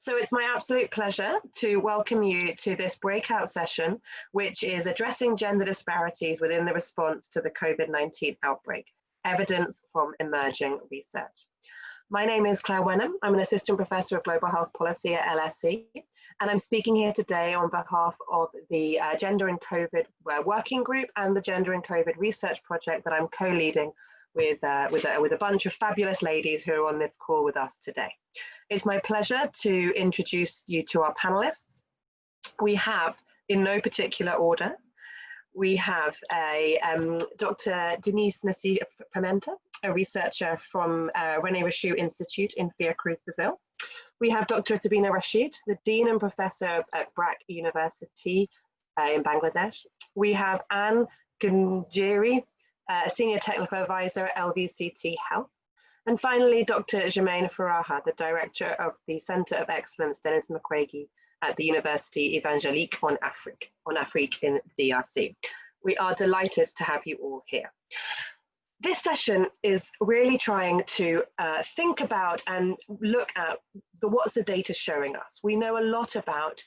So it's my absolute pleasure to welcome you to this breakout session, which is addressing gender disparities within the response to the COVID-19 outbreak, evidence from emerging research. My name is Clare Wenham. I'm an assistant professor of global health policy at LSE, and I'm speaking here today on behalf of the Gender and COVID Working Group and the Gender and COVID Research Project that I'm co-leading with a bunch of fabulous ladies who are on this call with us today. It's my pleasure to introduce you to our panelists. We have, in no particular order, we have Dr. Denise Nacif Pimenta, a researcher from Rene Rachou Institute in Fiocruz, Brazil. We have Dr. Sabina Rashid, the Dean and Professor at BRAC University in Bangladesh. We have Ngunjiri, a Senior Technical Advisor at LVCT Health. And finally, Dr. Germaine Furaha, the Director of the Center of Excellence, Denis Mukwege, at the Universite Evangelique on Afrique in DRC. We are delighted to have you all here. This session is really trying to think about and look at what's the data showing us. We know a lot about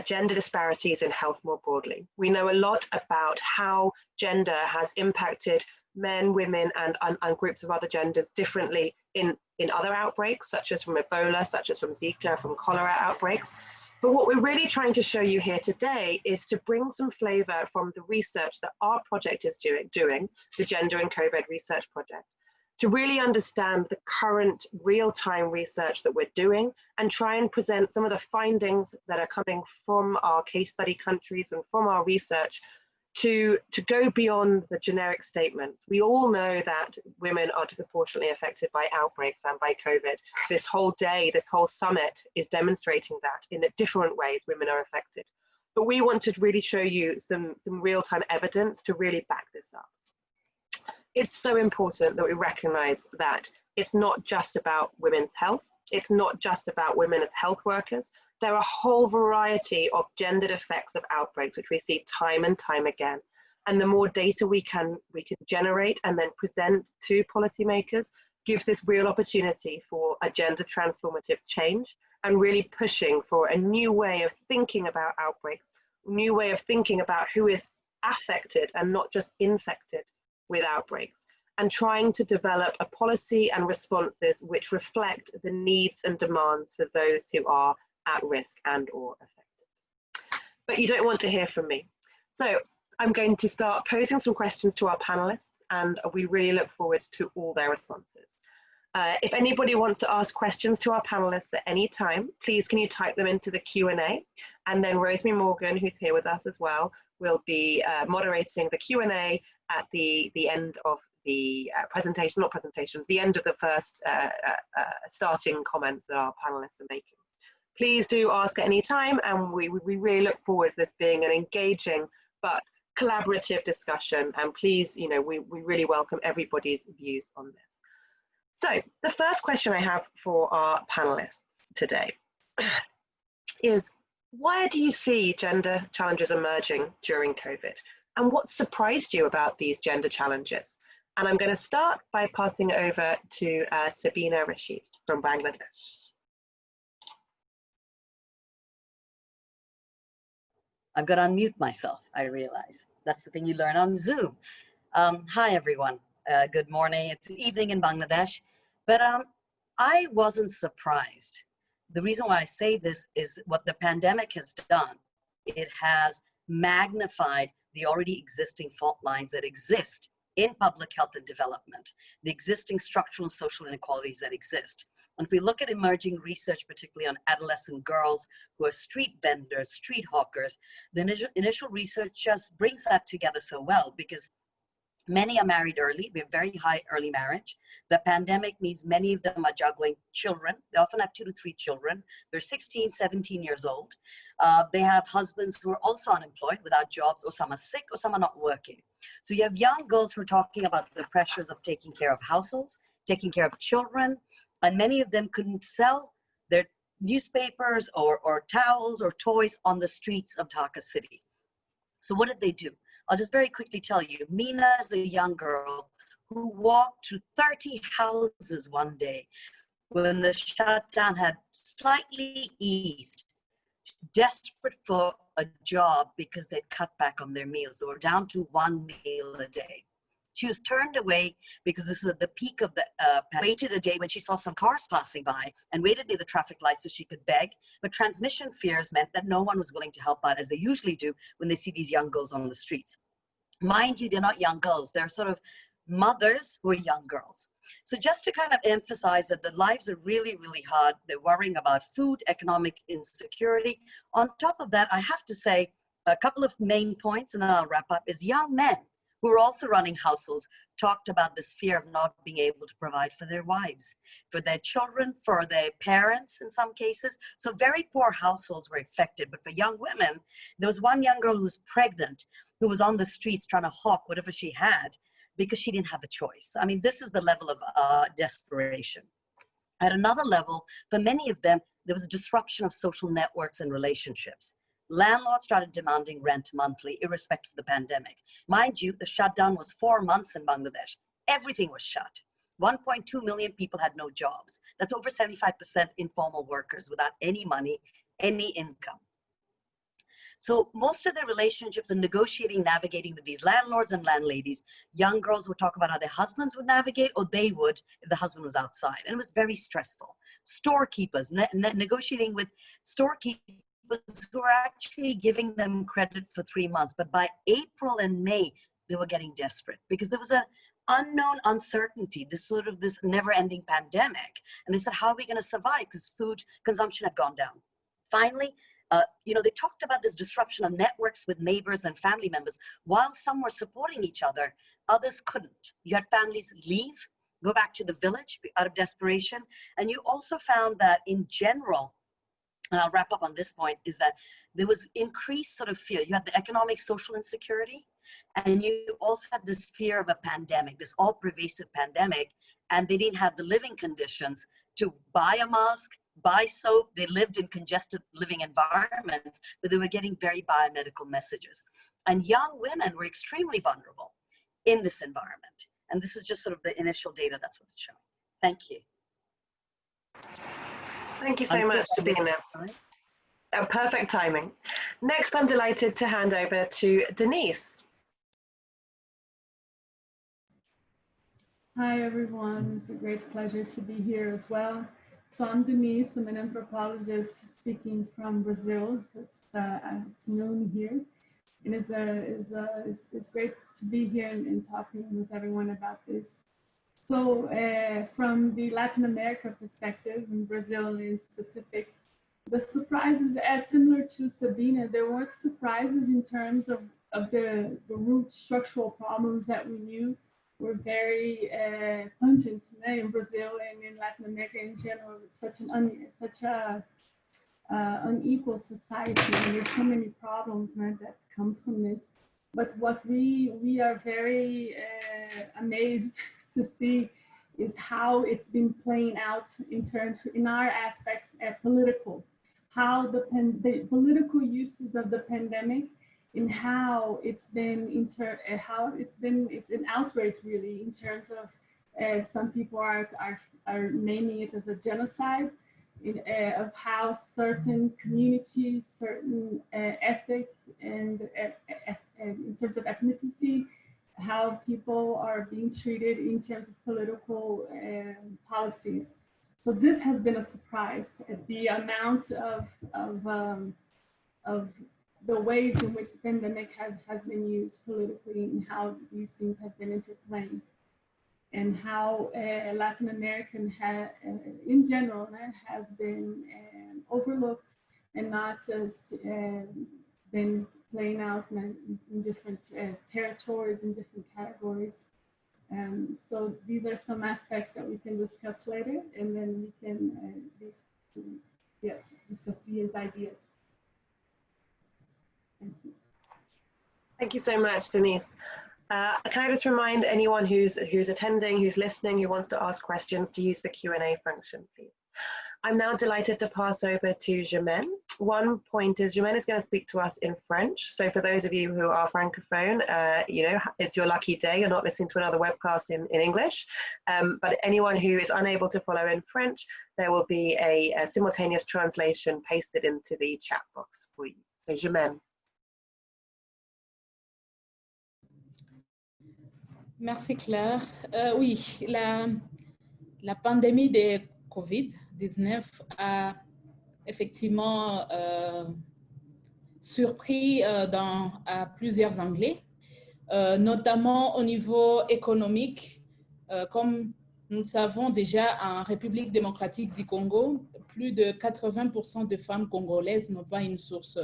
gender disparities in health more broadly. We know a lot about how gender has impacted men, women, and groups of other genders differently in other outbreaks, such as from Ebola, such as from Zika, from cholera outbreaks. But what we're really trying to show you here today is to bring some flavor from the research that our project is doing, the Gender and COVID Research Project, to really understand the current real-time research that we're doing and try and present some of the findings that are coming from our case study countries and from our research to go beyond the generic statements. We all know that women are disproportionately affected by outbreaks and by COVID. This whole day, this whole summit is demonstrating that in different ways women are affected. But we want to really show you some real-time evidence to really back this up. It's so important that we recognize that it's not just about women's health. It's not just about women as health workers. There are a whole variety of gendered effects of outbreaks, which we see time and time again. And the more data we can generate and then present to policymakers gives this real opportunity for a gender transformative change and really pushing for a new way of thinking about outbreaks, a new way of thinking about who is affected and not just infected with outbreaks, and trying to develop a policy and responses which reflect the needs and demands for those who are at risk and or affected. But you don't want to hear from me. So I'm going to start posing some questions to our panelists, and we really look forward to all their responses. If anybody wants to ask questions to our panelists at any time, please can you type them into the Q&A, and then Rosemary Morgan, who's here with us as well, will be moderating the Q&A at the end of the presentation, not presentations, the end of the first starting comments that our panelists are making. Please do ask at any time, and we really look forward to this being an engaging but collaborative discussion, and please, you know, we really welcome everybody's views on this. So the first question I have for our panelists today is, why do you see gender challenges emerging during COVID? And what surprised you about these gender challenges? And I'm going to start by passing it over to Sabina Rashid from Bangladesh. I've got to unmute myself, I realize. That's the thing you learn on Zoom. Hi, everyone. Good morning. It's evening in Bangladesh. But I wasn't surprised. The reason why I say this is what the pandemic has done. It has magnified the already existing fault lines that exist in public health and development, the existing structural and social inequalities that exist. And if we look at emerging research, particularly on adolescent girls who are street vendors, street hawkers, the initial research just brings that together so well, because many are married early. We have very high early marriage. The pandemic means many of them are juggling children. They often have 2 to 3 children. They're 16, 17 years old. They have husbands who are also unemployed without jobs, or some are sick, or some are not working. So you have young girls who are talking about the pressures of taking care of households, taking care of children, and many of them couldn't sell their newspapers or towels or toys on the streets of Dhaka city. So what did they do? I'll just very quickly tell you. Mina is a young girl who walked to 30 houses one day when the shutdown had slightly eased, desperate for a job because they'd cut back on their meals. They were down to 1 meal a day. She was turned away because this was at the peak of the waited a day when she saw some cars passing by and waited near the traffic lights so she could beg. But transmission fears meant that no one was willing to help out, as they usually do when they see these young girls on the streets. Mind you, they're not young girls. They're sort of mothers who are young girls. So just to kind of emphasize that the lives are really, really hard. They're worrying about food, economic insecurity. On top of that, I have to say a couple of main points, and then I'll wrap up, is young men who are also running households talked about this fear of not being able to provide for their wives, for their children, for their parents in some cases. So very poor households were affected. But for young women, there was one young girl who was pregnant, who was on the streets trying to hawk whatever she had because she didn't have a choice. I mean, this is the level of desperation. At another level, for many of them, there was a disruption of social networks and relationships. Landlords started demanding rent monthly, irrespective of the pandemic. Mind you, the shutdown was 4 months in Bangladesh. Everything was shut. 1.2 million people had no jobs. That's over 75% informal workers without any money, any income. So most of their relationships and negotiating, navigating with these landlords and landladies, young girls would talk about how their husbands would navigate, or they would if the husband was outside. And it was very stressful. Storekeepers, negotiating with storekeepers who were actually giving them credit for 3 months. But by April and May, they were getting desperate because there was an unknown uncertainty, this never-ending pandemic. And they said, how are we going to survive? Because food consumption had gone down. Finally, they talked about this disruption of networks with neighbors and family members. While some were supporting each other, others couldn't. You had families leave, go back to the village out of desperation. And you also found that in general, and I'll wrap up on this point, is that there was increased sort of fear. You had the economic, social insecurity, and you also had this fear of a pandemic, this all-pervasive pandemic, and they didn't have the living conditions to buy a mask, buy soap. They lived in congested living environments, but they were getting very biomedical messages. And young women were extremely vulnerable in this environment. And this is just sort of the initial data, that's what it's showing. Thank you. Thank you so much, Sabina. Perfect timing. Next, I'm delighted to hand over to Denise. Hi, everyone. It's a great pleasure to be here as well. So I'm Denise. I'm an anthropologist speaking from Brazil. So it's known here. And it's great to be here and talking with everyone about this. So from the Latin America perspective, and Brazil in specific, the surprises, as similar to Sabina, there weren't surprises in terms of the root structural problems that we knew were very pungent in Brazil and in Latin America in general. It's such an unequal society, and there's so many problems that come from this. But what we are very amazed to see is how it's been playing out in our aspect political, how the political uses of the pandemic, and how it's an outrage really in terms of some people are naming it as a genocide, of how certain communities, certain ethnic and in terms of ethnicity, how people are being treated in terms of political policies. So this has been a surprise at the amount of the ways in which the pandemic has been used politically and how these things have been interplaying, and how Latin American in general has been overlooked and not been playing out in different territories and different categories. So these are some aspects that we can discuss later, and then we can discuss these ideas. Thank you. Thank you so much, Denise. Can I just remind anyone who's attending, who's listening, who wants to ask questions, to use the Q&A function, please. I'm now delighted to pass over to Germaine, one point is Germaine is going to speak to us in French. So for those of you who are Francophone, you know, it's your lucky day. You're not listening to another webcast in English. But anyone who is unable to follow in French, there will be a simultaneous translation pasted into the chat box for you. So Germaine. Merci Claire. Oui, la pandémie de COVID-19 a effectivement surpris à plusieurs anglais, notamment au niveau économique. Comme nous le savons déjà, en République démocratique du Congo, plus de 80% de femmes congolaises n'ont pas une source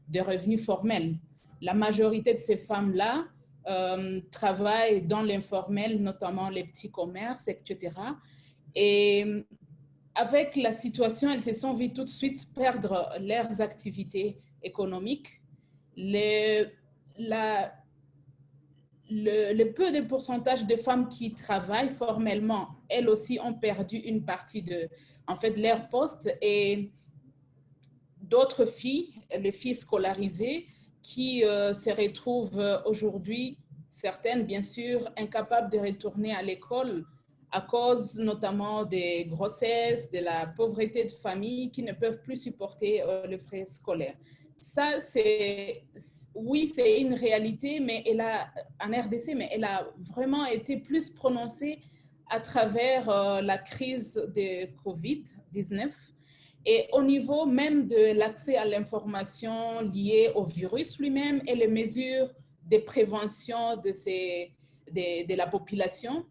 de revenus formels. La majorité de ces femmes-là travaillent dans l'informel, notamment les petits commerces, etc. Et avec la situation, elles se sont vues tout de suite perdre leurs activités économiques. Le peu de pourcentage de femmes qui travaillent formellement, elles aussi ont perdu une partie de leur poste, et d'autres filles, les filles scolarisées, qui se retrouvent aujourd'hui, certaines bien sûr, incapables de retourner à l'école à cause notamment des grossesses, de la pauvreté de famille, qui ne peuvent plus supporter les frais scolaires. Ça, oui, c'est une réalité, mais en RDC, mais elle a vraiment été plus prononcée à travers la crise de COVID-19. Et au niveau même de l'accès à l'information liée au virus lui-même et les mesures de prévention de la population,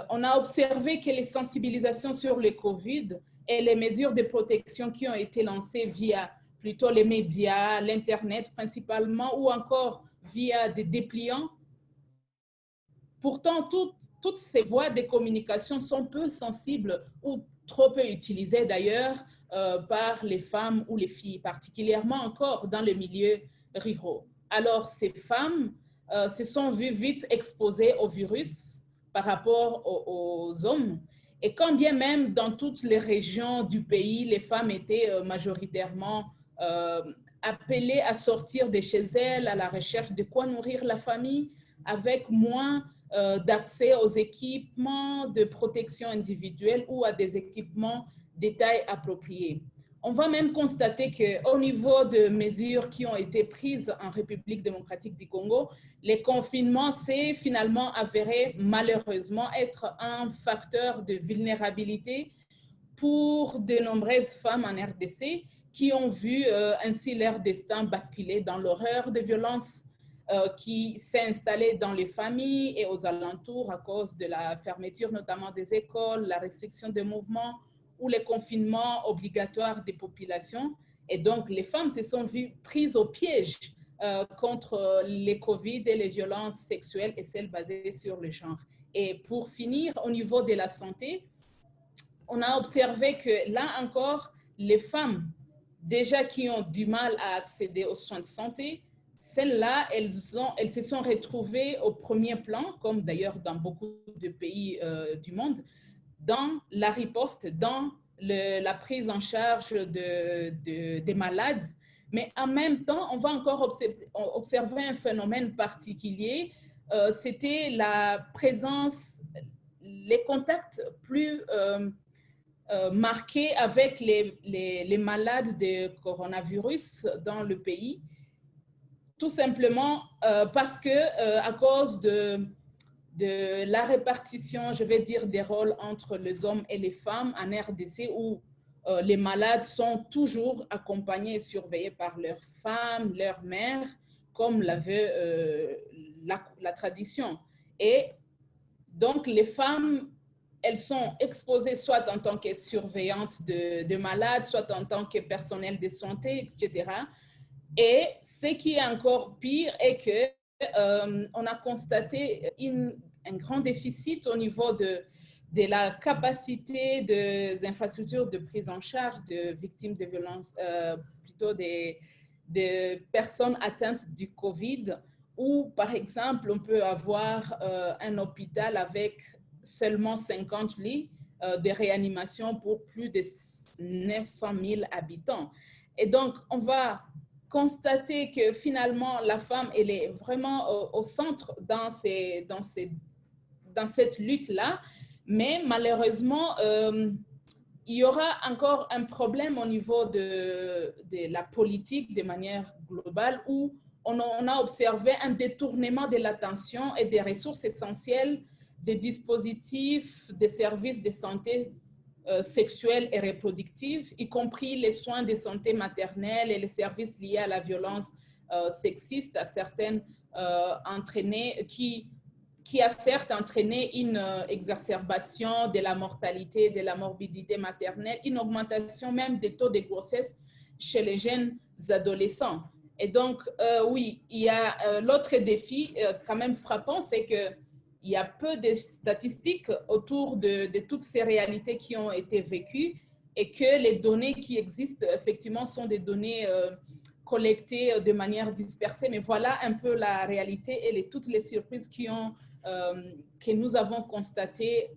on a observé que les sensibilisations sur le COVID et les mesures de protection qui ont été lancées via plutôt les médias, l'Internet principalement, ou encore via des dépliants. Pourtant, toutes ces voies de communication sont peu sensibles ou trop peu utilisées d'ailleurs par les femmes ou les filles, particulièrement encore dans les milieux ruraux. Alors, ces femmes se sont vues vite exposées au virus par rapport aux hommes. Et quand bien même dans toutes les régions du pays, les femmes étaient majoritairement appelées à sortir de chez elles à la recherche de quoi nourrir la famille, avec moins d'accès aux équipements de protection individuelle ou à des équipements de taille appropriée. On va même constater qu'au niveau de mesures qui ont été prises en République démocratique du Congo, les confinements s'est finalement avéré malheureusement être un facteur de vulnérabilité pour de nombreuses femmes en RDC qui ont vu ainsi leur destin basculer dans l'horreur de violences qui s'est installée dans les familles et aux alentours à cause de la fermeture notamment des écoles, la restriction des mouvements ou les confinements obligatoires des populations. Et donc, les femmes se sont vues prises au piège contre les COVID et les violences sexuelles et celles basées sur le genre. Et pour finir, au niveau de la santé, on a observé que là encore, les femmes déjà qui ont du mal à accéder aux soins de santé, celles-là, elles se sont retrouvées au premier plan, comme d'ailleurs dans beaucoup de pays du monde, dans la riposte, dans la prise en charge des malades. Mais en même temps, on va encore observer un phénomène particulier, c'était la présence, les contacts plus marqués avec les malades de coronavirus dans le pays, tout simplement parce que à cause de la répartition, je vais dire, des rôles entre les hommes et les femmes en RDC, où les malades sont toujours accompagnés et surveillés par leurs femmes, leurs mères, comme l'avait la tradition. Et donc, les femmes, elles sont exposées soit en tant que surveillantes de malades, soit en tant que personnel de santé, etc. Et ce qui est encore pire est que on a constaté un grand déficit au niveau de la capacité des infrastructures de prise en charge de victimes de violences, plutôt des personnes atteintes du COVID, où par exemple on peut avoir un hôpital avec seulement 50 lits de réanimation pour plus de 900 000 habitants. Et donc, on va constater que finalement, la femme, elle est vraiment au centre dans cette lutte-là. Mais malheureusement, il y aura encore un problème au niveau de la politique de manière globale où on a observé un détournement de l'attention et des ressources essentielles des dispositifs des services de santé sexuelle et reproductive, y compris les soins de santé maternelle et les services liés à la violence sexiste, à certaines qui a certes entraîné une exacerbation de la mortalité, de la morbidité maternelle, une augmentation même des taux de grossesse chez les jeunes adolescents. Et donc, oui, il y a l'autre défi quand même frappant, c'est qu'il y a peu de statistiques autour de toutes ces réalités qui ont été vécues et que les données qui existent, effectivement, sont des données collectées de manière dispersée. Mais voilà un peu la réalité et toutes les surprises que nous avons constatées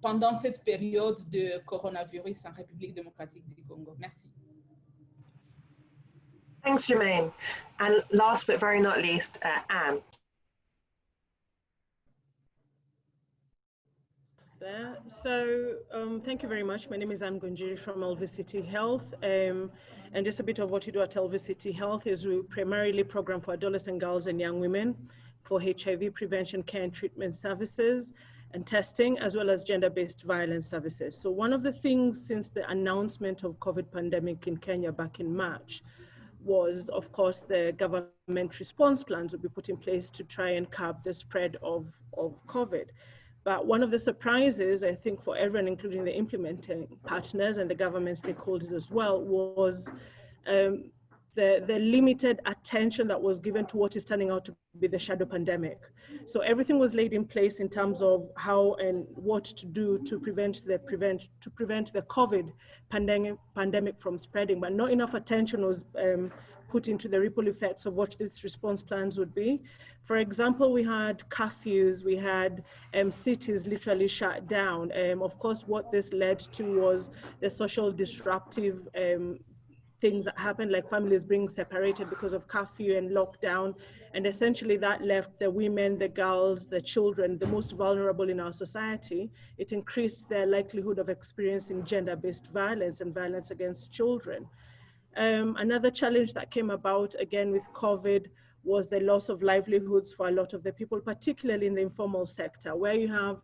pendant cette période de coronavirus en République démocratique du Congo. Merci. Thanks, Germaine. And last but very not least, Anne. Thank you very much. My name is Ngunjiri from LVCT Health. And just a bit of what we do at LVCT Health is we primarily program for adolescent girls and young women for HIV prevention, care and treatment services and testing, as well as gender-based violence services. So one of the things since the announcement of COVID pandemic in Kenya back in March was, of course, the government response plans would be put in place to try and curb the spread of COVID. But one of the surprises, I think, for everyone, including the implementing partners and the government stakeholders as well, was the limited attention that was given to what is turning out to be the shadow pandemic. So everything was laid in place in terms of how and what to do to prevent the COVID pandemic from spreading, but not enough attention was put into the ripple effects of what these response plans would be. For example, we had curfews, we had cities literally shut down. Of course, what this led to was the social disruptive things that happened, like families being separated because of curfew and lockdown. And essentially that left the women, the girls, the children, the most vulnerable in our society. It increased their likelihood of experiencing gender-based violence and violence against children. Another challenge that came about, again, with COVID was the loss of livelihoods for a lot of the people, particularly in the informal sector, where you have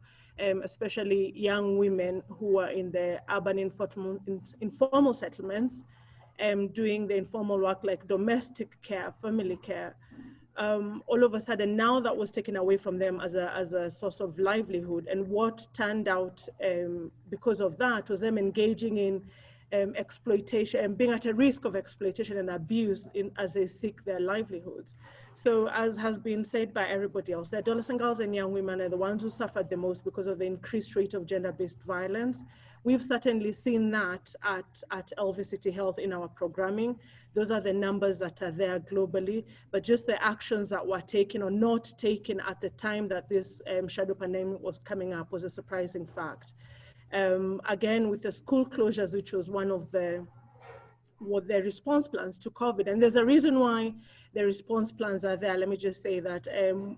especially young women who are in the urban informal settlements, doing the informal work like domestic care, family care. All of a sudden, now that was taken away from them as a source of livelihood. And what turned out because of that was them engaging in exploitation and being at a risk of exploitation and abuse as they seek their livelihoods. So as has been said by everybody else, the adolescent girls and young women are the ones who suffered the most because of the increased rate of gender-based violence. We've certainly seen that at LVCT Health in our programming. Those are the numbers that are there globally, but just the actions that were taken or not taken at the time that this shadow pandemic was coming up was a surprising fact. Again, with the school closures, which was one of the response plans to COVID. And there's a reason why the response plans are there. Let me just say that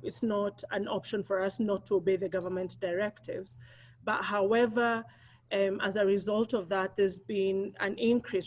it's not an option for us not to obey the government directives. But however, as a result of that, there's been an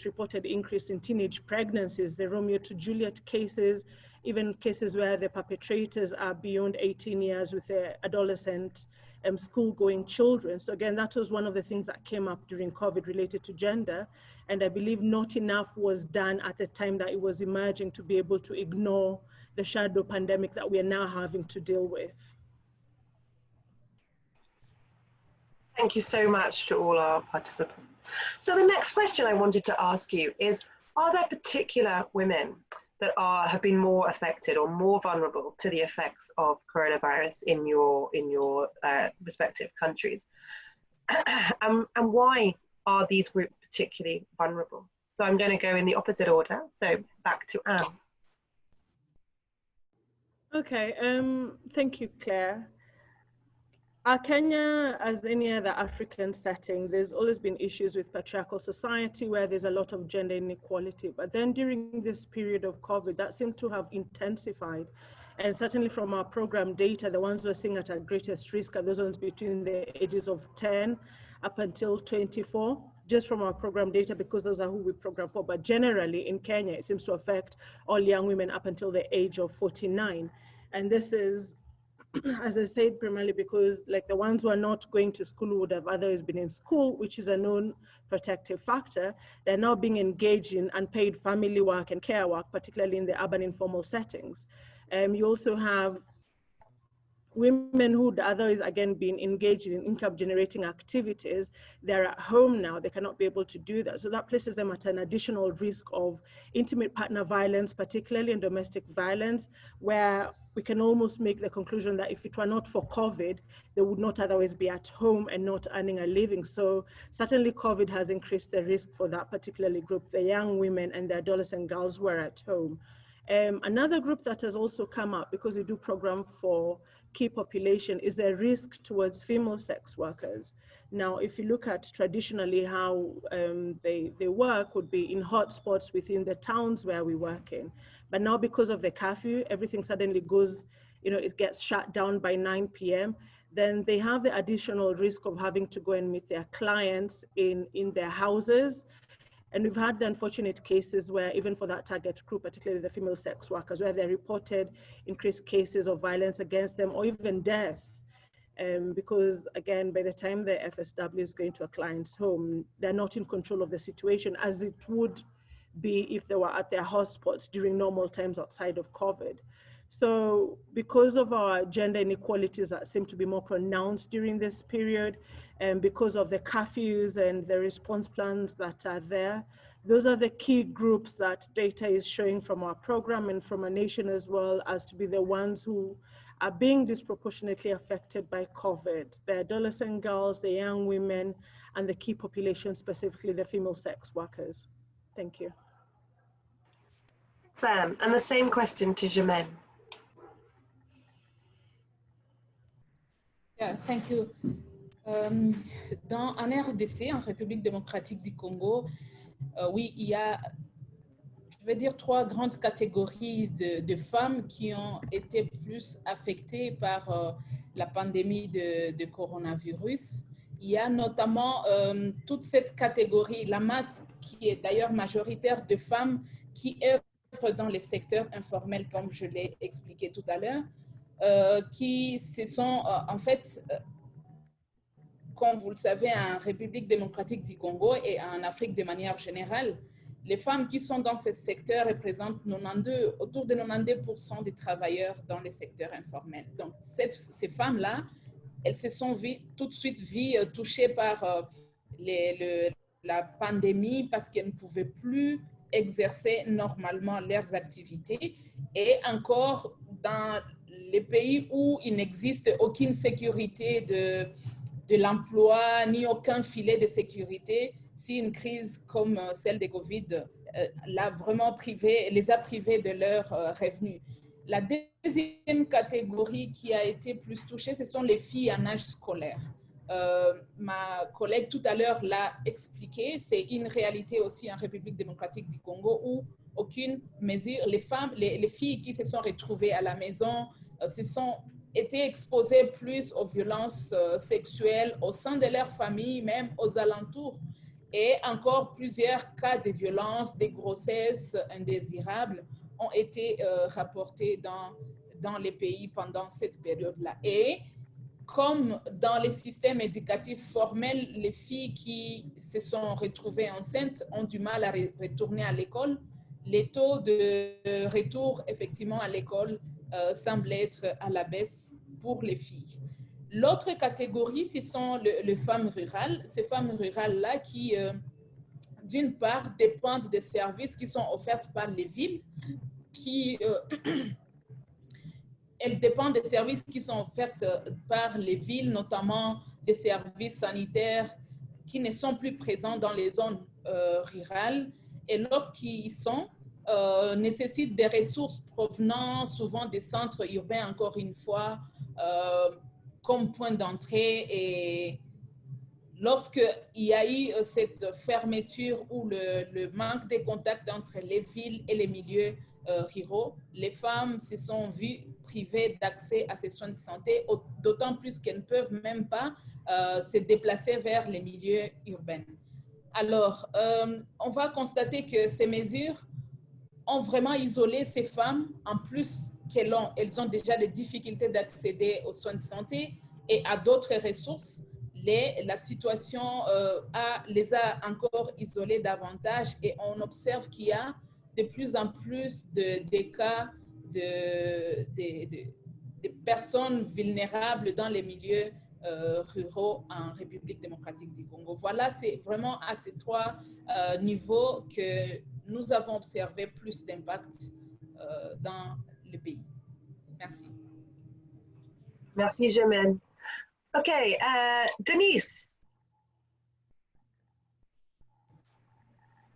reported increase in teenage pregnancies, the Romeo to Juliet cases, even cases where the perpetrators are beyond 18 years with the adolescent school-going children. So again, that was one of the things that came up during COVID related to gender. And I believe not enough was done at the time that it was emerging to be able to ignore the shadow pandemic that we are now having to deal with. Thank you so much to all our participants. So the next question I wanted to ask you is, are there particular women that have been more affected or more vulnerable to the effects of coronavirus in your respective countries? And why are these groups particularly vulnerable? So I'm going to go in the opposite order. So back to Anne. Okay, thank you, Claire. Kenya, as any other African setting, there's always been issues with patriarchal society where there's a lot of gender inequality. But then during this period of COVID, that seemed to have intensified. And certainly from our program data, the ones we're seeing at our greatest risk are those ones between the ages of 10 up until 24, just from our program data, because those are who we program for. But generally in Kenya, it seems to affect all young women up until the age of 49. And this is, as I said, primarily because like the ones who are not going to school would have otherwise been in school, which is a known protective factor. They're now being engaged in unpaid family work and care work, particularly in the urban informal settings. You also have women who'd otherwise, again, been engaged in income generating activities. They're at home now, they cannot be able to do that. So that places them at an additional risk of intimate partner violence, particularly in domestic violence, where we can almost make the conclusion that if it were not for COVID, they would not otherwise be at home and not earning a living. So certainly COVID has increased the risk for that particularly group, the young women and the adolescent girls who are at home. Another group that has also come up, because we do program for key population, is the risk towards female sex workers. Now, if you look at traditionally how they work would be in hotspots within the towns where we work in. But now because of the curfew, everything suddenly goes, it gets shut down by 9 p.m. Then they have the additional risk of having to go and meet their clients in their houses. And we've had the unfortunate cases where even for that target group, particularly the female sex workers, where they reported increased cases of violence against them or even death. Because again, by the time the FSW is going to a client's home, they're not in control of the situation as it would be if they were at their hotspots during normal times outside of COVID. So because of our gender inequalities that seem to be more pronounced during this period, and because of the curfews and the response plans that are there, those are the key groups that data is showing from our program and from our nation as well as to be the ones who are being disproportionately affected by COVID. The adolescent girls, the young women, and the key population, specifically the female sex workers. Thank you. Sam, and the same question to Germaine. Yeah, thank you. En RDC, en République démocratique du Congo, oui, il y a, je vais dire, 3 grandes catégories de femmes qui ont été plus affectées par la pandémie de coronavirus. Il y a notamment toute cette catégorie, la masse qui est d'ailleurs majoritaire de femmes qui œuvrent dans les secteurs informels, comme je l'ai expliqué tout à l'heure, qui se sont en fait... Comme vous le savez, en République démocratique du Congo et en Afrique de manière générale, les femmes qui sont dans ce secteur représentent autour de 92% des travailleurs dans les secteurs informels. Donc, ces femmes-là, elles se sont tout de suite touchées par la pandémie parce qu'elles ne pouvaient plus exercer normalement leurs activités. Et encore, dans les pays où il n'existe aucune sécurité de l'emploi, ni aucun filet de sécurité, si une crise comme celle de Covid l'a vraiment les a privés de leurs revenus. La deuxième catégorie qui a été plus touchée, ce sont les filles en âge scolaire. Ma collègue tout à l'heure l'a expliqué, c'est une réalité aussi en République démocratique du Congo où aucune mesure, les filles qui se sont retrouvées à la maison étaient exposées plus aux violences sexuelles au sein de leur famille, même aux alentours. Et encore plusieurs cas de violences, de grossesses indésirables ont été rapportés dans les pays pendant cette période-là. Et comme dans les systèmes éducatifs formels, les filles qui se sont retrouvées enceintes ont du mal à retourner à l'école, les taux de retour effectivement à l'école semblent être à la baisse pour les filles. L'autre catégorie, ce sont les femmes rurales. Ces femmes rurales-là qui, d'une part, dépendent des services qui sont offerts par les villes, elles dépendent des services qui sont offerts par les villes, notamment des services sanitaires qui ne sont plus présents dans les zones rurales. Et lorsqu'ils y sont, nécessitent des ressources provenant souvent des centres urbains, encore une fois, comme point d'entrée. Et lorsqu'il y a eu cette fermeture ou le manque de contact entre les villes et les milieux ruraux, les femmes se sont vues privées d'accès à ces soins de santé, d'autant plus qu'elles ne peuvent même pas se déplacer vers les milieux urbains. Alors, on va constater que ces mesures ont vraiment isolé ces femmes, en plus qu'elles ont déjà des difficultés d'accéder aux soins de santé et à d'autres ressources. La situation les a encore isolées davantage et on observe qu'il y a de plus en plus de cas de personnes vulnérables dans les milieux ruraux en République démocratique du Congo. Voilà, c'est vraiment à ces trois niveaux que nous avons observé plus d'impact dans le pays. Merci. Merci, Germaine. Okay, Denise.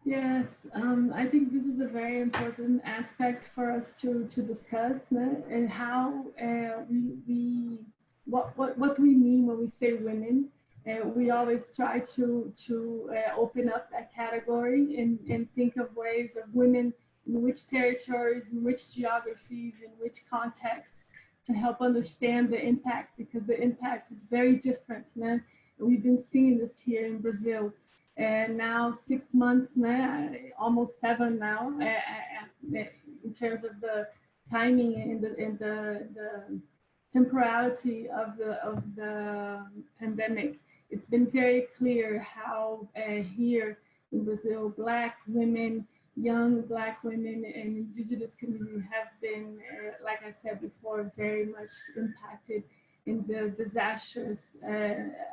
Yes, I think this is a very important aspect for us to discuss, and how what we mean when we say women. We always try to open up that category and think of ways of women in which territories, in which geographies, in which contexts, to help understand the impact, because the impact is very different. We've been seeing this here in Brazil. And now 6 months, almost 7 now, in terms of the timing and the temporality of the pandemic. It's been very clear how here in Brazil, Black women, young Black women and indigenous community have been, like I said before, very much impacted in the disastrous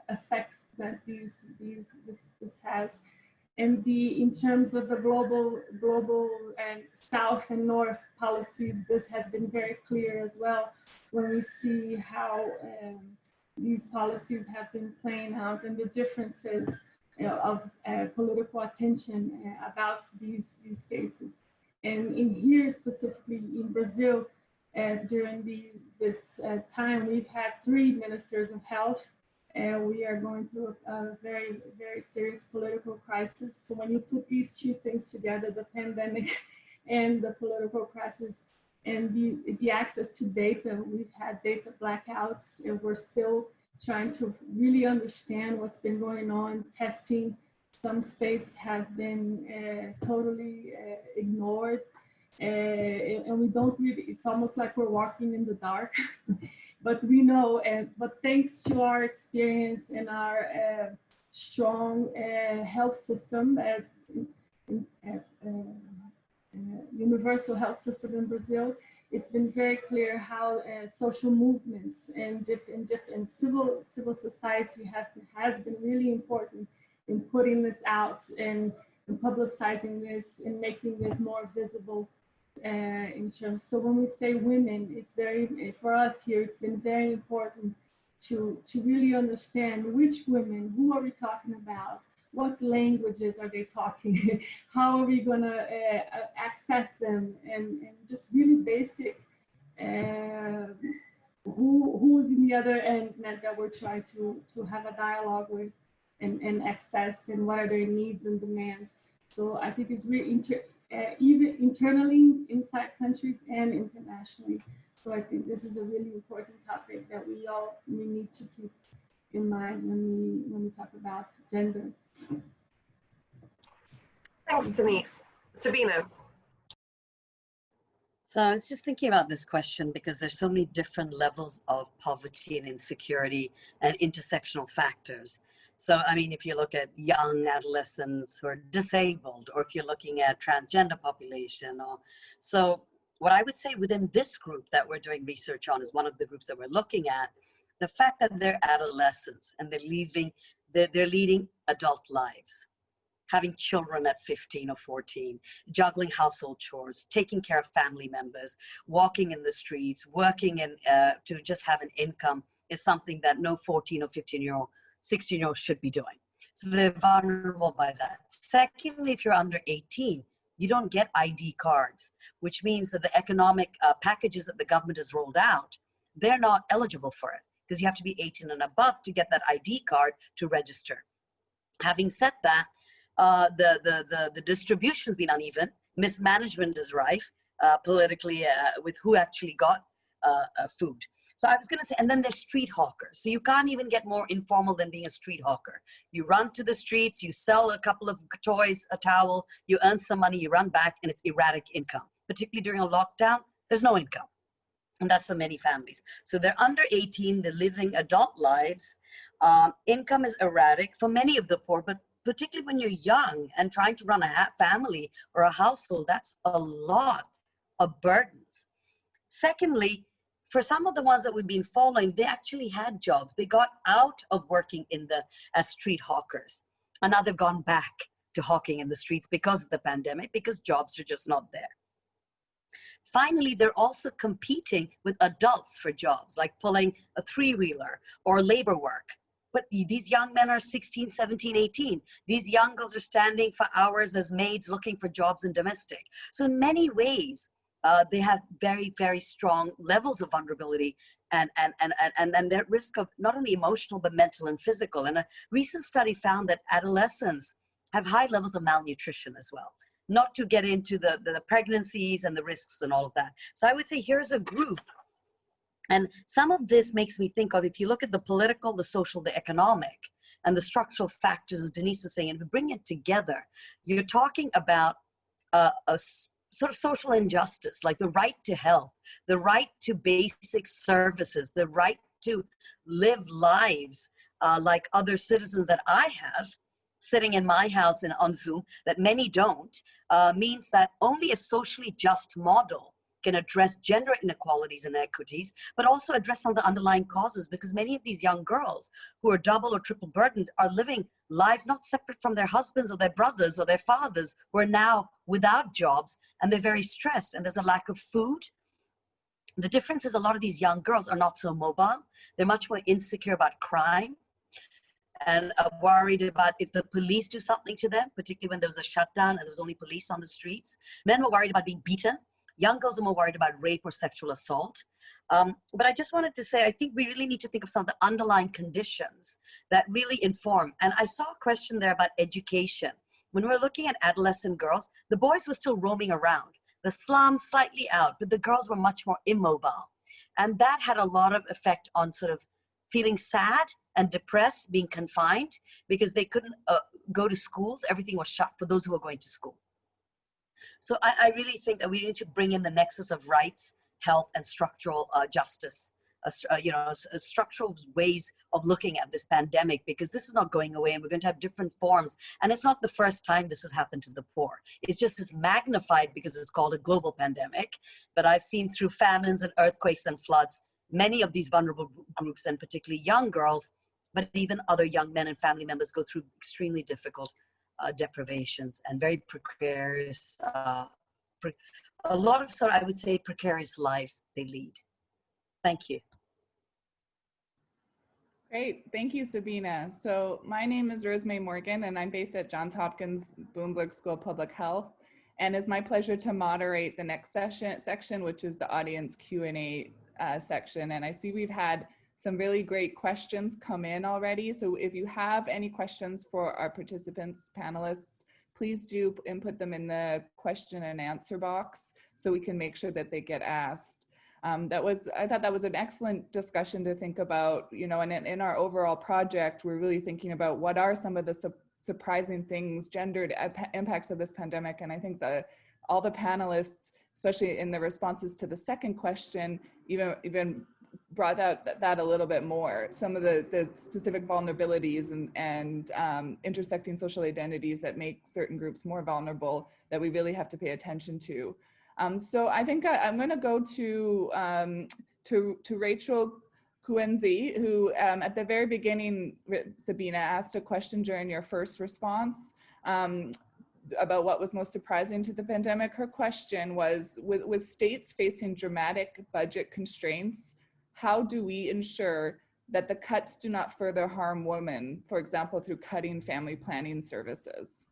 effects that this has. And in terms of the global and South and North policies, this has been very clear as well when we see how these policies have been playing out and the differences of political attention about these cases. And in here specifically in Brazil, during this time, we've had 3 ministers of health, and we are going through a very, very serious political crisis. So when you put these 2 things together, the pandemic and the political crisis and the access to data, we've had data blackouts, and we're still trying to really understand what's been going on. Testing, some states have been totally ignored. And we don't really, it's almost like we're walking in the dark, but we know, but thanks to our experience and our strong health system, universal health system in Brazil, it's been very clear how social movements and different civil society has been really important in putting this out and publicizing this and making this more visible in terms. So when we say women, it's very, for us here, it's been very important to really understand which women, who are we talking about, what languages are they talking, how are we going to access them, and just really basic who's in the other end that we're trying to have a dialogue with and access, and what are their needs and demands. So I think it's really even internally inside countries and internationally. So I think this is a really important topic that we need to keep in mind when we talk about gender. Thanks, Denise. Sabina. So I was just thinking about this question because there's so many different levels of poverty and insecurity and intersectional factors. So, I mean, if you look at young adolescents who are disabled, or if you're looking at transgender population, so what I would say within this group that we're doing research on is one of the groups that we're looking at, the fact that they're adolescents and they're leading adult lives, having children at 15 or 14, juggling household chores, taking care of family members, walking in the streets, working to just have an income is something that no 14 or 15-year-old, 16-year-old should be doing. So they're vulnerable by that. Secondly, if you're under 18, you don't get ID cards, which means that the economic packages that the government has rolled out, they're not eligible for it because you have to be 18 and above to get that ID card to register. Having said that, the distribution's been uneven, mismanagement is rife politically with who actually got food. So I was going to say, and then there's street hawkers. So you can't even get more informal than being a street hawker. You run to the streets, you sell a couple of toys, a towel, you earn some money, you run back, and it's erratic income. Particularly during a lockdown, there's no income. And that's for many families. So they're under 18, they're living adult lives. Income is erratic for many of the poor, but particularly when you're young and trying to run a family or a household, that's a lot of burdens. Secondly, for some of the ones that we've been following, they actually had jobs. They got out of working as street hawkers. And now they've gone back to hawking in the streets because of the pandemic, because jobs are just not there. Finally, they're also competing with adults for jobs, like pulling a three-wheeler or labor work. But these young men are 16, 17, 18. These young girls are standing for hours as maids looking for jobs in domestic. So in many ways, they have very, very strong levels of vulnerability and they're at risk of not only emotional, but mental and physical. And a recent study found that adolescents have high levels of malnutrition as well, not to get into the pregnancies and the risks and all of that. So I would say here's a group. And some of this makes me think of, if you look at the political, the social, the economic, and the structural factors, as Denise was saying, and we bring it together, you're talking about a sort of social injustice, like the right to health, the right to basic services, the right to live lives like other citizens that I have sitting in my house and on Zoom, that many don't, means that only a socially just model can address gender inequalities and equities, but also address some of the underlying causes, because many of these young girls who are double or triple burdened are living lives not separate from their husbands or their brothers or their fathers, who are now without jobs, and they're very stressed, and there's a lack of food. The difference is a lot of these young girls are not so mobile. They're much more insecure about crime and are worried about if the police do something to them, particularly when there was a shutdown and there was only police on the streets. Men were worried about being beaten. Young girls are more worried about rape or sexual assault. But I just wanted to say, I think we really need to think of some of the underlying conditions that really inform. And I saw a question there about education. When we're looking at adolescent girls, the boys were still roaming around. The slums slightly out, but the girls were much more immobile. And that had a lot of effect on sort of feeling sad and depressed, being confined, because they couldn't go to schools. Everything was shut for those who were going to school. So I really think that we need to bring in the nexus of rights, health, and structural justice, structural ways of looking at this pandemic, because this is not going away and we're going to have different forms. And it's not the first time this has happened to the poor. It's just as magnified because it's called a global pandemic. But I've seen through famines and earthquakes and floods, many of these vulnerable groups, and particularly young girls, but even other young men and family members, go through extremely difficult deprivations and very precarious, a lot of sort of, I would say, precarious lives they lead. Thank you. Great, thank you, Sabina. So my name is Rosemary Morgan, and I'm based at Johns Hopkins Bloomberg School of Public Health. And it's my pleasure to moderate the next section, which is the audience Q&A section. And I see we've had some really great questions come in already. So if you have any questions for our participants, panelists, please do input them in the question and answer box so we can make sure that they get asked. I thought that was an excellent discussion to think about, and in our overall project, we're really thinking about what are some of the surprising things, gendered impacts of this pandemic. And I think all the panelists, especially in the responses to the second question, even brought out that a little bit more. Some of the specific vulnerabilities and intersecting social identities that make certain groups more vulnerable that we really have to pay attention to. So I think I'm going to go to Rachou Kuenzi, who at the very beginning, Sabina, asked a question during your first response about what was most surprising to the pandemic. Her question was, with states facing dramatic budget constraints, how do we ensure that the cuts do not further harm women, for example, through cutting family planning services?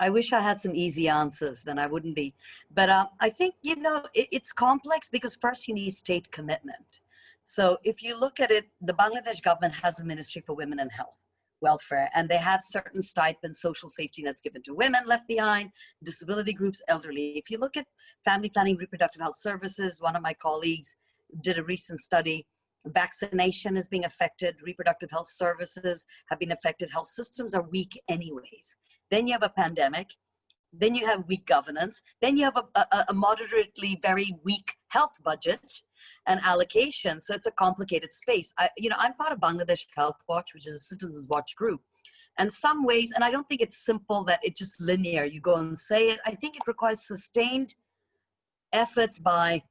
I wish I had some easy answers, then I wouldn't be. But I think, you know, it's complex because first you need state commitment. So if you look at it, the Bangladesh government has a Ministry for Women and Health, Welfare, and they have certain stipends, social safety nets given to women left behind, disability groups, elderly. If you look at family planning, reproductive health services, one of my colleagues did a recent study. Vaccination is being affected, reproductive health services have been affected, health systems are weak anyways. Then you have a pandemic, then you have weak governance, then you have a moderately very weak health budget and allocation. So it's a complicated space. I'm part of Bangladesh Health Watch, which is a citizens watch group. And some ways, and I don't think it's simple that it's just linear, you go and say it. I think it requires sustained efforts by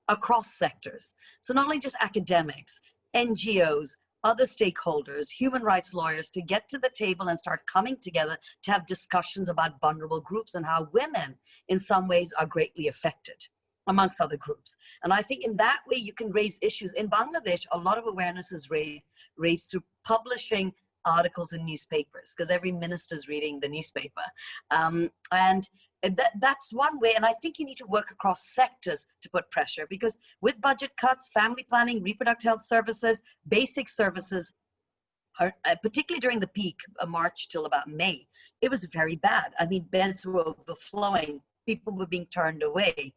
across sectors. So not only just academics, NGOs, other stakeholders, human rights lawyers, to get to the table and start coming together to have discussions about vulnerable groups and how women in some ways are greatly affected amongst other groups. And I think in that way you can raise issues. In Bangladesh, a lot of awareness is raised through publishing articles in newspapers, because every minister is reading the newspaper. And that's one way. And I think you need to work across sectors to put pressure, because with budget cuts, family planning, reproductive health services, basic services, are, particularly during the peak of March till about May, it was very bad. I mean, beds were overflowing, people were being turned away.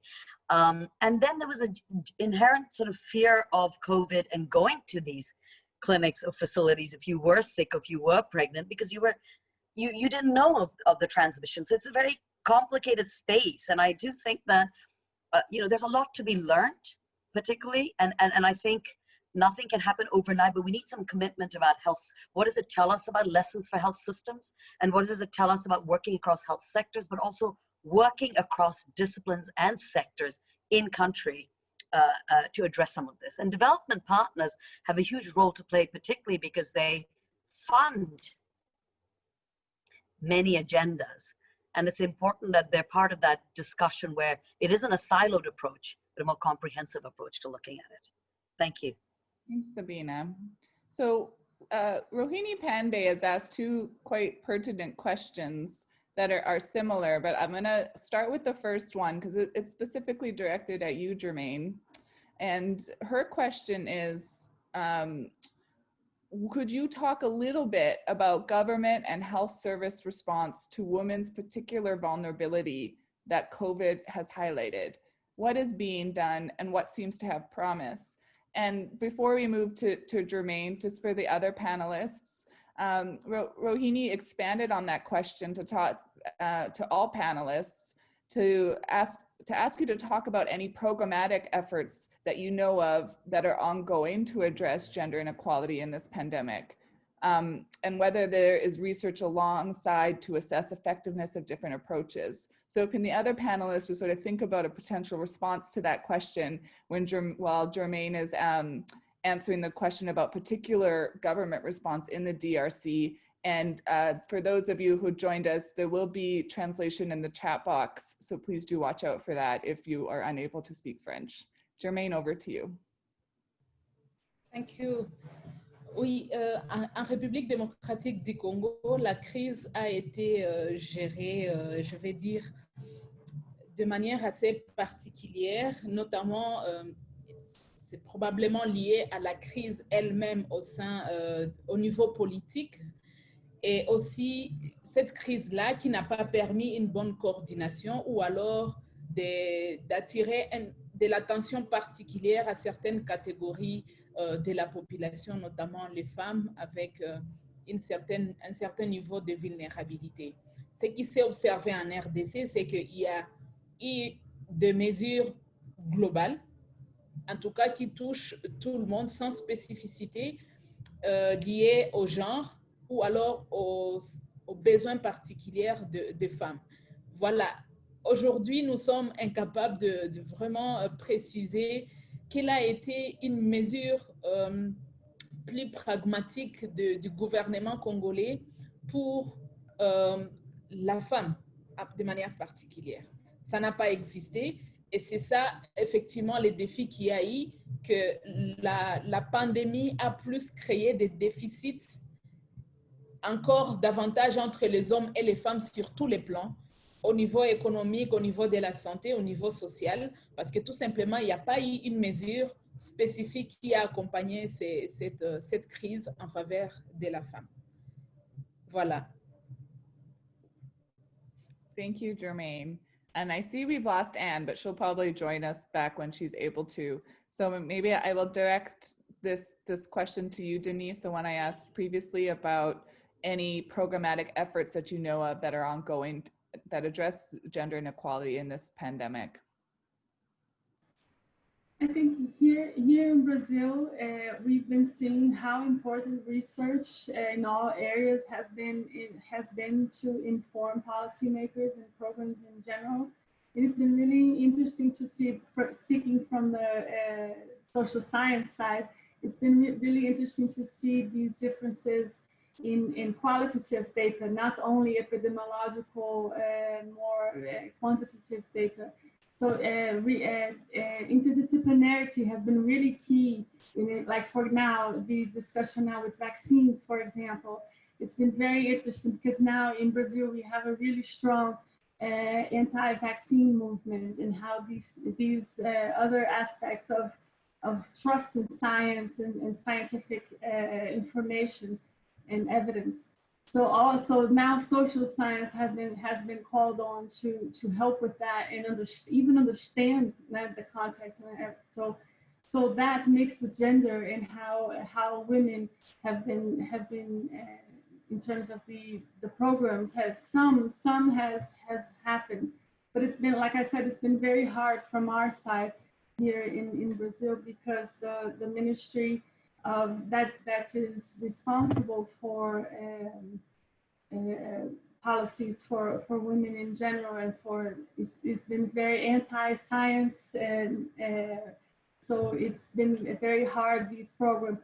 And then there was an inherent sort of fear of COVID and going to these clinics or facilities if you were sick, or if you were pregnant, because you didn't know of the transmission. So it's a very complicated space. And I do think that, there's a lot to be learned, particularly. And I think nothing can happen overnight, but we need some commitment about health. What does it tell us about lessons for health systems? And what does it tell us about working across health sectors, but also working across disciplines and sectors in country to address some of this? And development partners have a huge role to play, particularly because they fund many agendas. And it's important that they're part of that discussion where it isn't a siloed approach, but a more comprehensive approach to looking at it. Thank you. Thanks, Sabina. So Rohini Pandey has asked two quite pertinent questions that are similar, but I'm gonna start with the first one because it's specifically directed at you, Germaine. And her question is, could you talk a little bit about government and health service response to women's particular vulnerability that COVID has highlighted? What is being done and what seems to have promise? And before we move to Germaine, just for the other panelists, Rohini expanded on that question to talk to all panelists to ask you to talk about any programmatic efforts that you know of that are ongoing to address gender inequality in this pandemic, and whether there is research alongside to assess effectiveness of different approaches. So can the other panelists just sort of think about a potential response to that question while Germaine is answering the question about particular government response in the DRC. And for those of you who joined us, there will be translation in the chat box, so please do watch out for that if you are unable to speak French. Germaine, over to you. Thank you. Oui, en République démocratique du Congo, la crise a été gérée, je vais dire, de manière assez particulière, notamment c'est probablement lié à la crise elle-même au niveau politique. Et aussi, cette crise-là qui n'a pas permis une bonne coordination ou alors d'attirer de l'attention particulière à certaines catégories de la population, notamment les femmes, avec un certain niveau de vulnérabilité. Ce qui s'est observé en RDC, c'est qu'il y a eu des mesures globales, en tout cas qui touchent tout le monde sans spécificité liée au genre, ou alors aux besoins particuliers des femmes. Voilà, aujourd'hui, nous sommes incapables de vraiment préciser quelle a été une mesure plus pragmatique du gouvernement congolais pour la femme de manière particulière. Ça n'a pas existé et c'est ça, effectivement, les défis qu'il y a eu, que la pandémie a plus créé des déficits encore davantage entre les hommes et les femmes sur tous les plans, au niveau économique, au niveau de la santé, au niveau social, parce que tout simplement, il n'y a pas eu une mesure spécifique qui a accompagné cette crise en faveur de la femme. Voilà. Thank you, Germaine. And I see we've lost Anne, but she'll probably join us back when she's able to. So maybe I will direct this question to you, Denise. So when I asked previously about any programmatic efforts that you know of that are ongoing that address gender inequality in this pandemic. I think here in Brazil, we've been seeing how important research in all areas has been to inform policymakers and programs in general. It's been really interesting to see, speaking from the social science side, it's been really interesting to see these differences in qualitative data, not only epidemiological and more quantitative data. So interdisciplinarity has been really key in it. Like for now, the discussion now with vaccines, for example, it's been very interesting because now in Brazil, we have a really strong anti-vaccine movement, and how these other aspects of trust in science and scientific information and evidence. So also now social science has been called on to help with that and even understand the context. So that mixed with gender and how women have been in terms of the programs some has happened, but it's been, like I said, it's been very hard from our side here in Brazil, because the ministry that is responsible for policies for women in general and it's been very anti-science, and so it's been very hard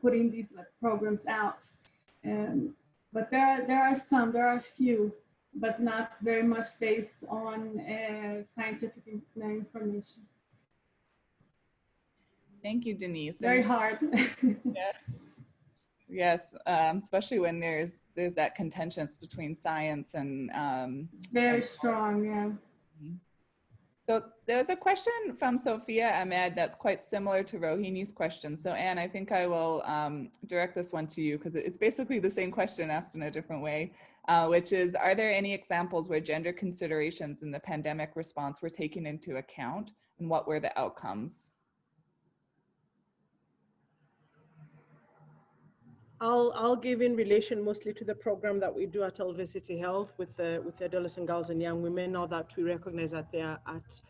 putting these programs out. But there are a few, but not very much based on scientific information. Thank you, Denise. Very hard. Yeah. Yes, especially when there's that contention between science and very strong, yeah. So there's a question from Sophia Ahmed that's quite similar to Rohini's question. So Anne, I think I will direct this one to you, because it's basically the same question asked in a different way, which is, are there any examples where gender considerations in the pandemic response were taken into account, and what were the outcomes? I'll give in relation mostly to the program that we do at LVCT Health with the adolescent girls and young women, now that we recognize that they are at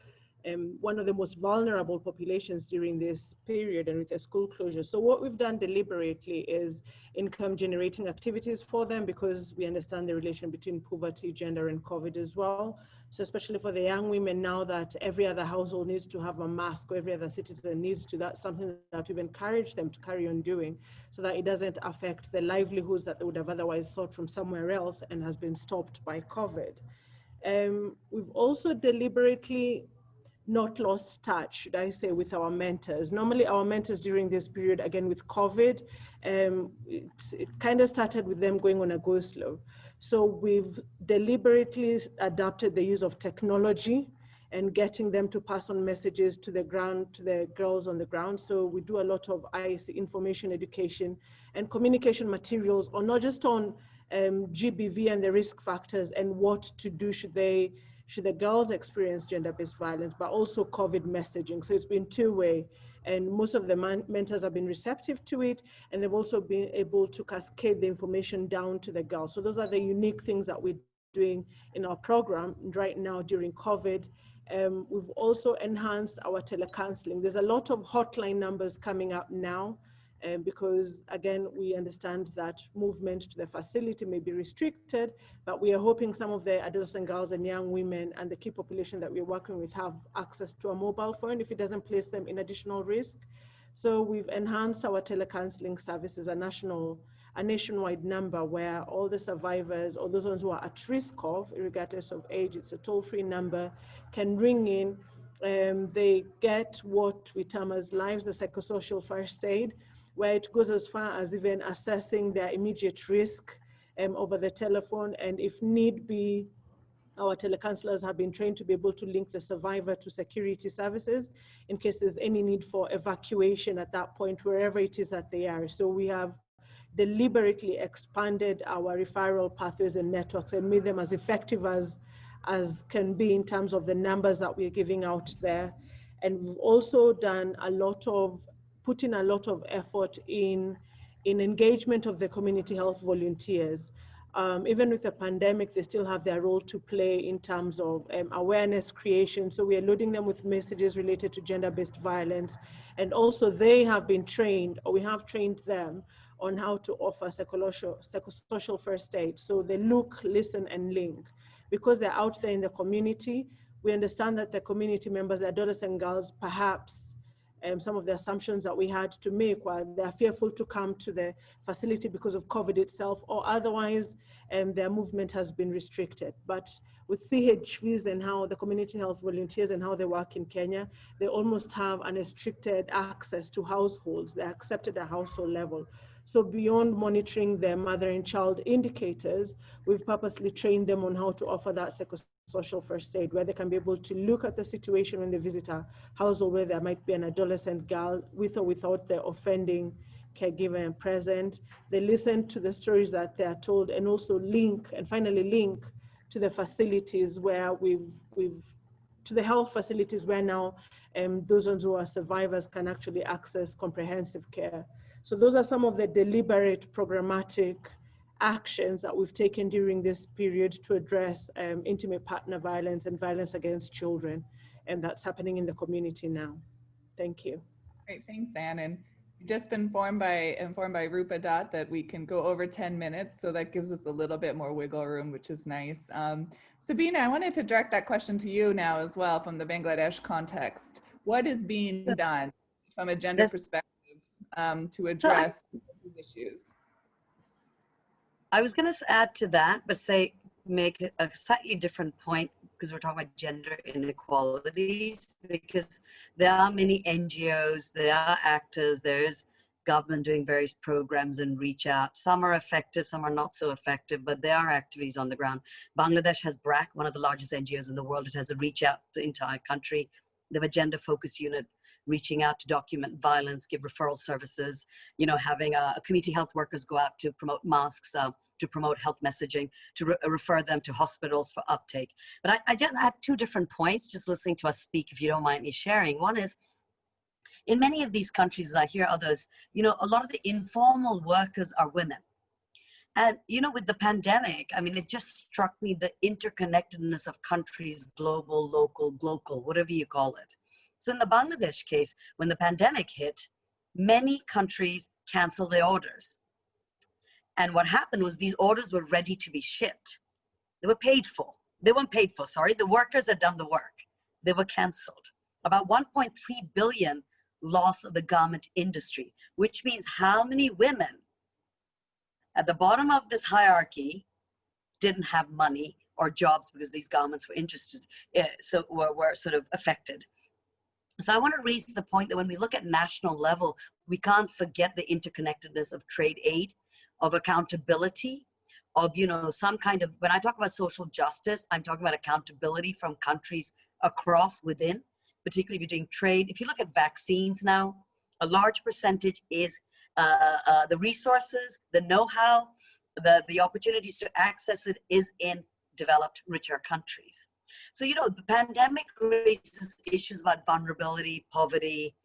one of the most vulnerable populations during this period and with the school closure. So what we've done deliberately is income generating activities for them, because we understand the relation between poverty, gender, and COVID as well. So especially for the young women, now that every other household needs to have a mask, or every other citizen needs to, that's something that we've encouraged them to carry on doing, so that it doesn't affect the livelihoods that they would have otherwise sought from somewhere else and has been stopped by COVID. We've also deliberately not lost touch, should I say, with our mentors. Normally our mentors during this period, again with COVID, it kind of started with them going on a go slow. So we've deliberately adapted the use of technology and getting them to pass on messages to the ground, to the girls on the ground. So we do a lot of IC information education and communication materials, or not just on GBV and the risk factors and what to do should the girls experience gender-based violence, but also COVID messaging. So it's been two-way, and most of the mentors have been receptive to it, and they've also been able to cascade the information down to the girls. So those are the unique things that we're doing in our program right now during COVID. We've also enhanced our telecounseling. There's a lot of hotline numbers coming up now, because again, we understand that movement to the facility may be restricted, but we are hoping some of the adolescent girls and young women and the key population that we're working with have access to a mobile phone if it doesn't place them in additional risk. So we've enhanced our telecounseling services, a nationwide number where all the survivors, or those ones who are at risk of, regardless of age, it's a toll-free number, can ring in. They get what we term as lives, the psychosocial first aid, where it goes as far as even assessing their immediate risk, over the telephone, and if need be, our telecounselors have been trained to be able to link the survivor to security services in case there's any need for evacuation at that point, wherever it is that they are. So we have deliberately expanded our referral pathways and networks and made them as effective as can be in terms of the numbers that we're giving out there. And we've also done put in a lot of effort in engagement of the community health volunteers. Even with the pandemic, they still have their role to play in terms of awareness creation. So we are loading them with messages related to gender-based violence. And also they have been trained, or we have trained them on how to offer psychosocial first aid. So they look, listen, and link. Because they're out there in the community, we understand that the community members, the adolescent girls, perhaps some of the assumptions that we had to make while they're fearful to come to the facility because of COVID itself, or otherwise their movement has been restricted. But with CHVs and how the community health volunteers and how they work in Kenya, they almost have unrestricted access to households. They're accepted at household level. So beyond monitoring their mother and child indicators, we've purposely trained them on how to offer that psychosocial first aid, where they can be able to look at the situation when they visit a household where there might be an adolescent girl with or without the offending caregiver and present. They listen to the stories that they are told, and also finally link to the facilities where to the health facilities where now those ones who are survivors can actually access comprehensive care. So those are some of the deliberate programmatic actions that we've taken during this period to address intimate partner violence and violence against children, and that's happening in the community now. Thank you. Great, thanks, Anne. And just been informed by Rupa Dutt that we can go over 10 minutes, so that gives us a little bit more wiggle room, which is nice. Sabina, I wanted to direct that question to you now as well from the Bangladesh context. What is being done from a gender perspective to address these issues? I was going to add to that, but make a slightly different point, because we're talking about gender inequalities, because there are many NGOs, there are actors, there's government doing various programs and reach out. Some are effective, some are not so effective, but there are activities on the ground. Bangladesh has BRAC, one of the largest NGOs in the world. It has a reach out to the entire country. They have a gender focus unit reaching out to document violence, give referral services, having community health workers go out to promote masks, to promote health messaging, to refer them to hospitals for uptake. But I just had two different points, just listening to us speak, if you don't mind me sharing. One is, in many of these countries, as I hear others, a lot of the informal workers are women. And, with the pandemic, it just struck me the interconnectedness of countries, global, local, whatever you call it. So in the Bangladesh case, when the pandemic hit, many countries canceled their orders. And what happened was these orders were ready to be shipped. They were paid for. They weren't paid for, sorry. The workers had done the work. They were canceled. About 1.3 billion loss of the garment industry, which means how many women at the bottom of this hierarchy didn't have money or jobs because these garments were were sort of affected. So I want to raise the point that when we look at national level, we can't forget the interconnectedness of trade aid, of accountability, of, some kind of, when I talk about social justice, I'm talking about accountability from countries across within, particularly if you're doing trade. If you look at vaccines now, a large percentage is the resources, the know-how, the opportunities to access it is in developed, richer countries. So, the pandemic raises issues about vulnerability, poverty,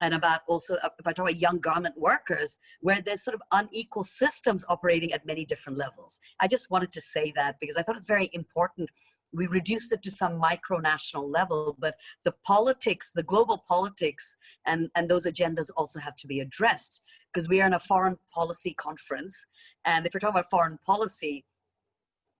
and about also, if I talk about young garment workers, where there's sort of unequal systems operating at many different levels. I just wanted to say that because I thought it's very important. We reduce it to some micro-national level, but the politics, the global politics, and those agendas also have to be addressed, because we are in a foreign policy conference. And if we're talking about foreign policy,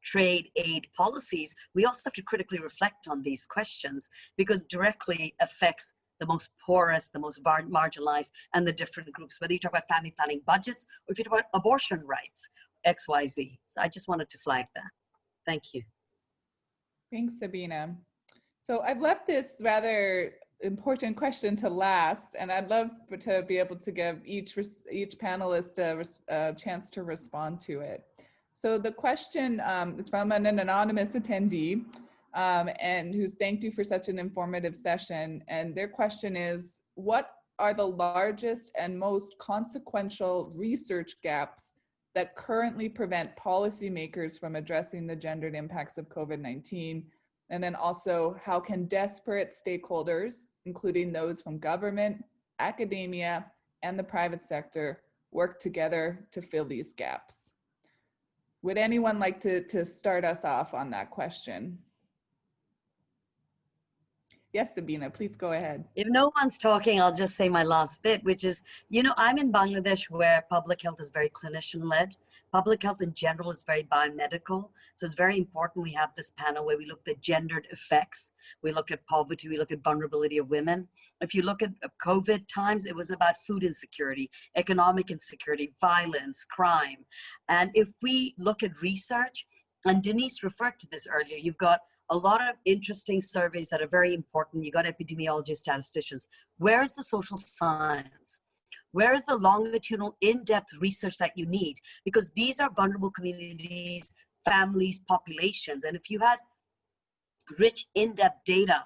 trade aid policies, we also have to critically reflect on these questions, because directly affects the most poorest, the most marginalized, and the different groups, whether you talk about family planning budgets, or if you talk about abortion rights, XYZ. So I just wanted to flag that. Thank you. Thanks, Sabina. So I've left this rather important question to last, and I'd love to be able to give each panelist a chance to respond to it. So the question is from an anonymous attendee and who's thanked you for such an informative session. And their question is, what are the largest and most consequential research gaps that currently prevent policymakers from addressing the gendered impacts of COVID-19? And then also, how can desperate stakeholders, including those from government, academia, and the private sector, work together to fill these gaps? Would anyone like to start us off on that question? Yes, Sabina, please go ahead. If no one's talking, I'll just say my last bit, which is, you know, I'm in Bangladesh where public health is very clinician-led. Public health in general is very biomedical. So it's very important we have this panel where we look at gendered effects. We look at poverty, we look at vulnerability of women. If you look at COVID times, it was about food insecurity, economic insecurity, violence, crime. And if we look at research, and Denise referred to this earlier, you've got a lot of interesting surveys that are very important. You got epidemiologists, statisticians. Where is the social science? Where is the longitudinal in-depth research that you need? Because these are vulnerable communities, families, populations. And if you had rich in-depth data,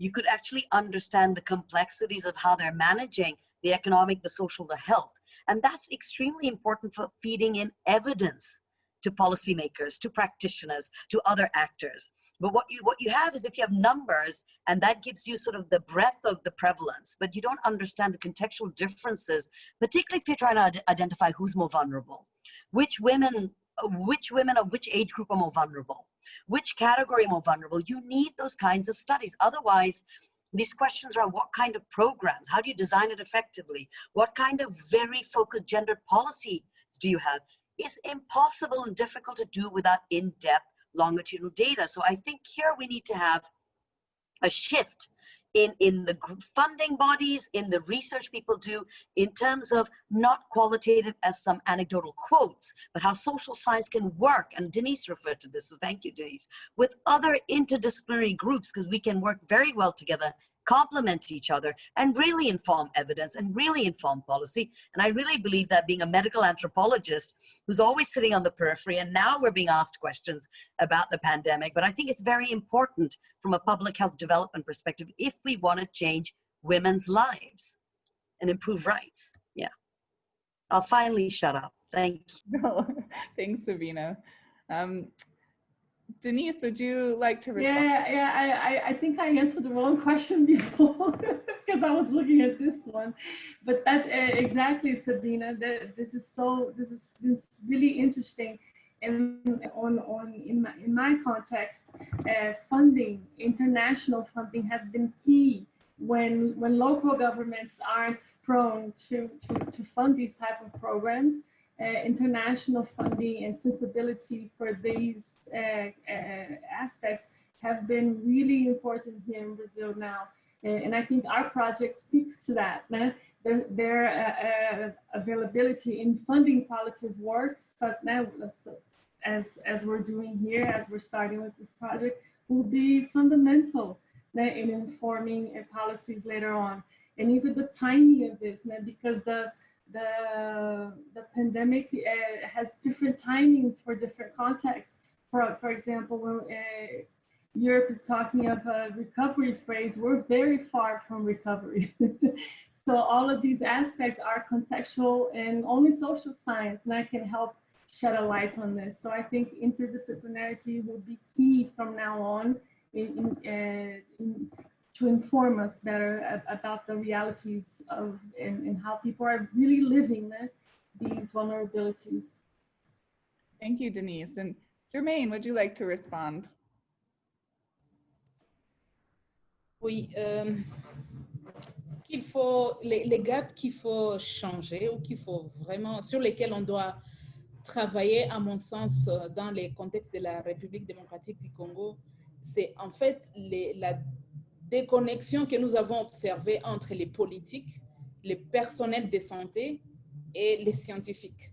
you could actually understand the complexities of how they're managing the economic, the social, the health. And that's extremely important for feeding in evidence to policymakers, to practitioners, to other actors. But what you have is, if you have numbers, and that gives you sort of the breadth of the prevalence, but you don't understand the contextual differences, particularly if you're trying to identify who's more vulnerable, which women of which age group are more vulnerable, which category are more vulnerable. You need those kinds of studies. Otherwise, these questions around what kind of programs, how do you design it effectively, what kind of very focused gendered policies do you have, is impossible and difficult to do without in-depth longitudinal data. So I think here we need to have a shift in the funding bodies, in the research people do, in terms of not qualitative as some anecdotal quotes, but how social science can work. And Denise referred to this, so thank you, Denise, with other interdisciplinary groups, because we can work very well together, complement each other, and really inform evidence and really inform policy. And I really believe that, being a medical anthropologist who's always sitting on the periphery, and now we're being asked questions about the pandemic, but I think it's very important from a public health development perspective if we want to change women's lives and improve rights. Yeah. I'll finally shut up. Thank you. No, thanks, Sabina. Denise, would you like to respond? I think I answered the wrong question before because I was looking at this one. But that exactly, Sabina. This is really interesting. And in my context, funding, international funding, has been key when local governments aren't prone to fund these type of programs. International funding and sensibility for these aspects have been really important here in Brazil now. And I think our project speaks to that. Their availability in funding palliative work, such now as we're doing here, as we're starting with this project, will be fundamental in informing policies later on. And even the timing of this, because the pandemic has different timings for different contexts. For example, when Europe is talking of a recovery phase, we're very far from recovery. So all of these aspects are contextual, and only social science that can help shed a light on this. So I think interdisciplinarity will be key from now on to inform us better about the realities of and how people are really living these vulnerabilities. Thank you, Denise. And Germaine, would you like to respond? Oui, qu'il faut, les gaps qu'il faut changer ou qu'il faut vraiment, sur lesquels on doit travailler, à mon sens, dans les contextes de la République démocratique du Congo, c'est en fait la déconnexion que nous avons observée entre les politiques, les personnels de santé et les scientifiques.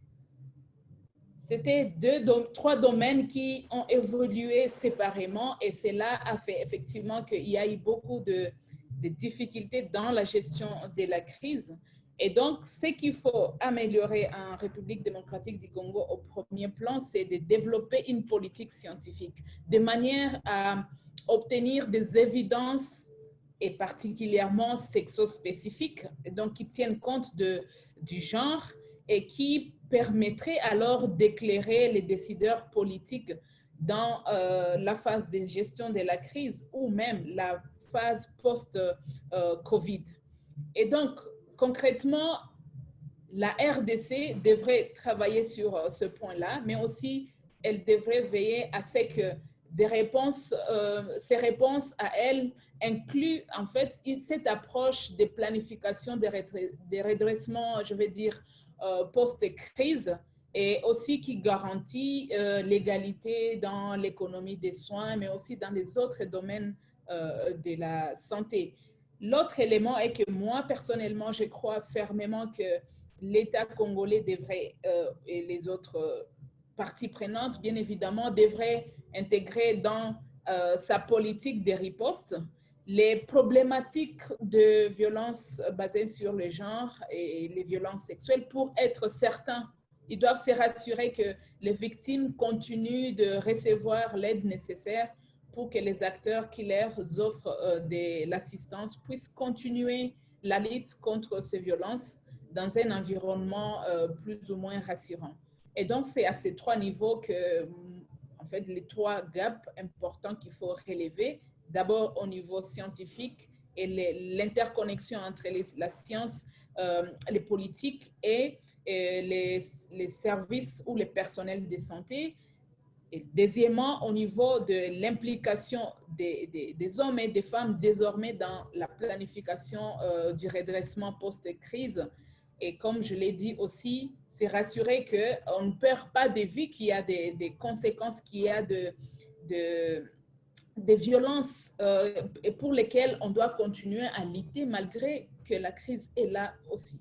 C'était trois domaines qui ont évolué séparément, et cela a fait effectivement qu'il y a eu beaucoup de difficultés dans la gestion de la crise. Et donc, ce qu'il faut améliorer en République démocratique du Congo au premier plan, c'est de développer une politique scientifique de manière à obtenir des évidences et particulièrement sexo-spécifiques, donc qui tiennent compte du genre et qui permettraient alors d'éclairer les décideurs politiques dans la phase de gestion de la crise ou même la phase post-Covid. Et donc, concrètement, la RDC devrait travailler sur ce point-là, mais aussi elle devrait veiller à ce que ces réponses à elle incluent en fait cette approche de planification des redressements, je vais dire, post-crise, et aussi qui garantit l'égalité dans l'économie des soins, mais aussi dans les autres domaines de la santé. L'autre élément est que moi, personnellement, je crois fermement que l'État congolais devrait, et les autres parties prenantes, bien évidemment, devraient intégrer dans sa politique de riposte les problématiques de violences basées sur le genre et les violences sexuelles pour être certains. Ils doivent se rassurer que les victimes continuent de recevoir l'aide nécessaire pour que les acteurs qui leur offrent de l'assistance puissent continuer la lutte contre ces violences dans un environnement plus ou moins rassurant. Et donc, c'est à ces trois niveaux que, en fait, les trois gaps importants qu'il faut relever. D'abord, au niveau scientifique et l'interconnexion entre la science, les politiques et les services ou les personnels de santé. Et deuxièmement, au niveau de l'implication des hommes et des femmes désormais dans la planification du redressement post-crise. Et comme je l'ai dit aussi, c'est rassurer qu'on ne perd pas de vue qu'il y a des conséquences, qu'il y a des violences et pour lesquelles on doit continuer à lutter malgré que la crise est là aussi.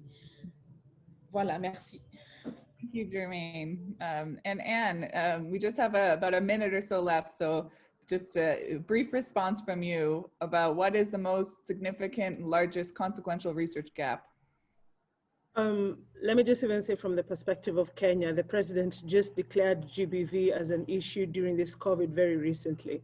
Voilà, merci. Thank you, Germaine. And Anne, we just have about a minute or so left, so just a brief response from you about what is the most significant, largest consequential research gap? Let me just even say from the perspective of Kenya, the president just declared GBV as an issue during this COVID very recently.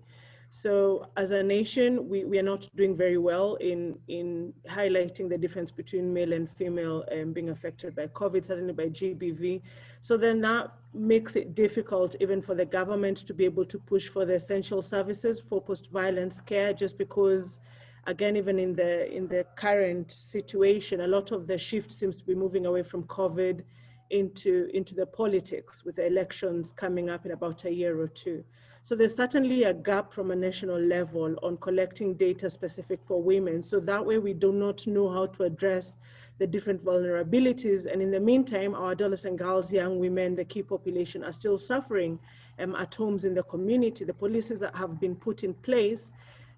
So as a nation, we are not doing very well in highlighting the difference between male and female being affected by COVID, certainly by GBV. So then that makes it difficult even for the government to be able to push for the essential services for post-violence care, just because, again, even in the current situation, a lot of the shift seems to be moving away from COVID into the politics, with the elections coming up in about a year or two. So there's certainly a gap from a national level on collecting data specific for women. So that way we do not know how to address the different vulnerabilities. And in the meantime, our adolescent girls, young women, the key population are still suffering at homes in the community. The policies that have been put in place,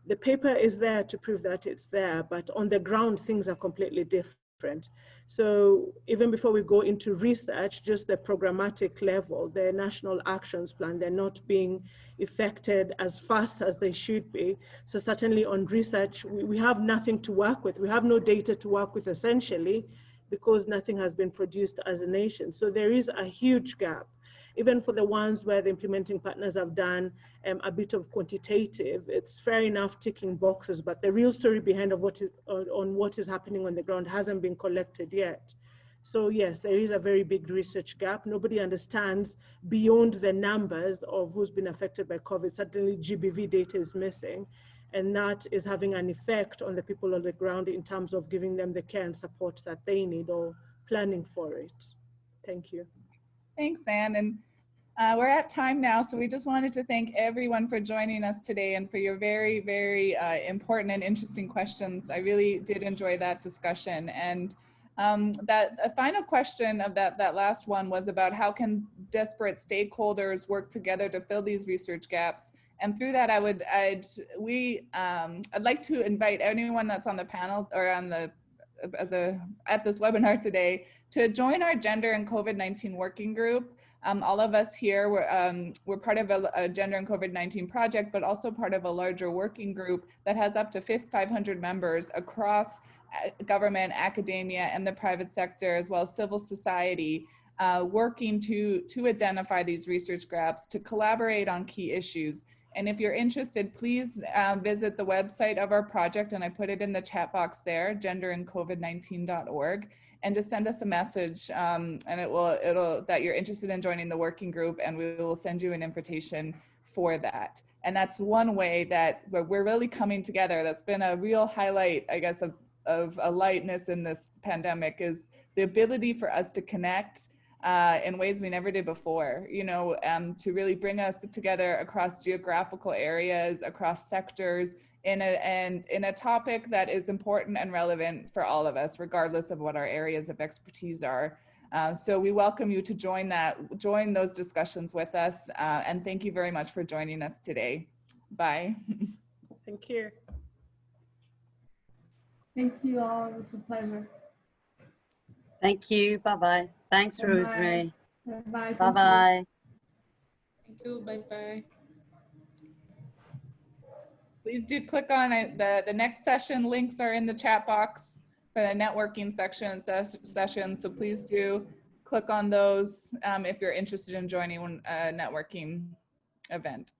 the paper is there to prove that it's there, but on the ground, things are completely different. So even before we go into research, just the programmatic level, the national actions plan, they're not being effected as fast as they should be. So certainly on research, we have nothing to work with. We have no data to work with essentially, because nothing has been produced as a nation. So there is a huge gap. Even for the ones where the implementing partners have done a bit of quantitative, it's fair enough ticking boxes, but the real story behind of what is happening on the ground hasn't been collected yet. So yes, there is a very big research gap. Nobody understands beyond the numbers of who's been affected by COVID. Certainly GBV data is missing, and that is having an effect on the people on the ground in terms of giving them the care and support that they need or planning for it. Thank you. Thanks, Anne. And we're at time now, so we just wanted to thank everyone for joining us today and for your very, very important and interesting questions. I really did enjoy that discussion. And that final question of that last one was about how can disparate stakeholders work together to fill these research gaps. And through that, I'd like to invite anyone that's on the panel or on the at this webinar today to join our Gender and COVID-19 working group. All of us here, we're part of a Gender and COVID-19 project, but also part of a larger working group that has up to 500 members across government, academia, and the private sector, as well as civil society, working to identify these research gaps, to collaborate on key issues. And if you're interested, please visit the website of our project, and I put it in the chat box there, genderandcovid19.org, and just send us a message, and it'll that you're interested in joining the working group, and we will send you an invitation for that. And that's one way that we're really coming together. That's been a real highlight, I guess, of a lightness in this pandemic, is the ability for us to connect in ways we never did before, you know, to really bring us together across geographical areas, across sectors, in a topic that is important and relevant for all of us, regardless of what our areas of expertise are. So we welcome you to join those discussions with us, and thank you very much for joining us today. Bye. Thank you. Thank you all. It was a pleasure. Thank you. Bye-bye. Thanks, Bye-bye. Rosemary. Bye-bye. Bye-bye. Thank you. Bye-bye. Please do click on it. The next session links are in the chat box for the networking section session. So please do click on those if you're interested in joining a networking event.